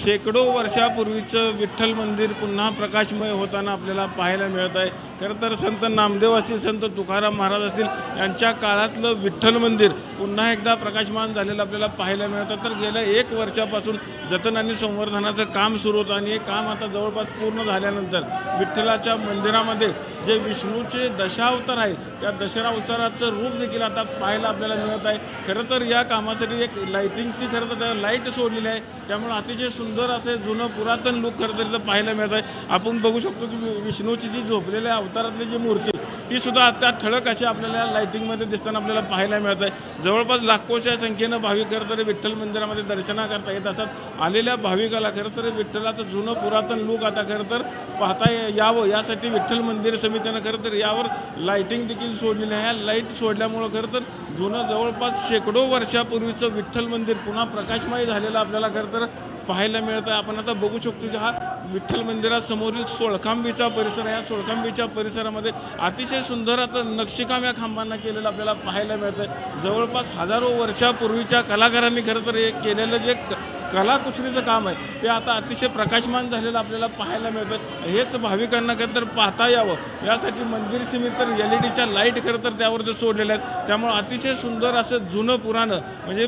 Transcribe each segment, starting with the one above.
शेकडो वर्षापूर्वीचं विठ्ठल मंदिर पुन्हा प्रकाशमय होताना आपल्याला पाहायला मिळत आहे। खरं तर संत नामदेव असतील, संत तुकाराम महाराज असतील यांच्या काळातलं विठ्ठल मंदिर पुन्हा एकदा प्रकाशमान झालेलं आपल्याला पाहायला मिळतं। तर गेल्या 1 वर्षापासून जतन आणि संवर्धनाचं काम सुरू होतं आणि हे काम आता जवळपास पूर्ण झाल्यानंतर विठ्ठलाच्या मंदिरामध्ये जे विष्णूचे दशावतार आहेत त्या दशावताराचं रूप देखील आता पाहायला आपल्याला मिळत आहे। खरं तर या कामासाठी एक लाईटिंगची खरं तर लाईट सोडलेली आहे, त्यामुळे अतिशय सुंदर असे जुनं पुरातन लूक खरं तर इथं पाहायला मिळत आहे। आपण बघू शकतो की विष्णूची जी झोपलेल्या अवतारातली जी मूर्ती ती सुद्धा आता ठळक अशी आपल्याला लाईटिंगमध्ये दिसताना आपल्याला पाहायला मिळत आहे। जवळपास लाखोच्या संख्येनं भाविक खरं तर विठ्ठल मंदिरामध्ये दर्शनाकरता येत असतात। आलेल्या भाविकाला खरं तर विठ्ठलाचं जुनं पुरातन लूक आता खरं तर पाहता यावं यासाठी विठ्ठल मंदिर समितीनं खरं तर यावर लाईटिंग देखील सोडलेली आहे। लाईट सोडल्यामुळं खरं तर जुनं जवळपास शेकडो वर्षापूर्वीचं विठ्ठल मंदिर पुन्हा प्रकाशमय झालेलं आपल्याला खरं तर पाहायला मिळत आहे। आपण आता बघू शकतो की हा विठ्ठल मंदिरासमोरील सोळखांबीचा परिसर आहे। या सोळखांबीच्या परिसरामध्ये अतिशय सुंदर आता नक्षीकाम या खांबांना केलेलं आपल्याला पाहायला मिळतं आहे। जवळपास हजारो वर्षापूर्वीच्या कलाकारांनी खरं तर हे केलेलं जे कलाकुसरीचं काम आहे ते आता अतिशय प्रकाशमान झालेलं आपल्याला पाहायला मिळतं। हेच भाविकांना खरं तर पाहता यावं यासाठी मंदिर समिती तर LED लाईट खरं तर त्यावर जे सोडलेल्या आहेत, त्यामुळे अतिशय सुंदर असं जुनं पुराणं म्हणजे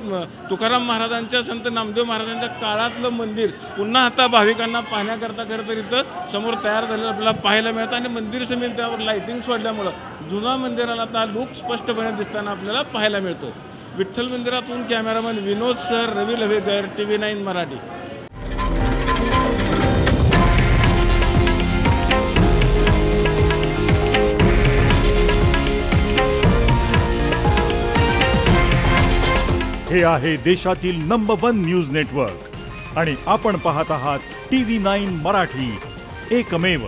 तुकाराम महाराजांच्या, संत नामदेव महाराजांच्या काळातलं मंदिर पुन्हा आता भाविकांना पाहण्याकरता खरं तर इथं समोर तयार झालेलं आपल्याला पाहायला मिळतं आणि मंदिर समिती त्यावर लाईटिंग सोडल्यामुळं जुना मंदिराला आता लूक स्पष्टपणे दिसताना आपल्याला पाहायला मिळतो। विठ्ठल मंदिरातून कॅमेरामॅन विनोद सर, रवी लवेकर, TV9 मराठी। हे आहे देशातील नंबर 1 न्यूज नेटवर्क आणि आपण पाहत आहात TV9 मराठी, एकमेव।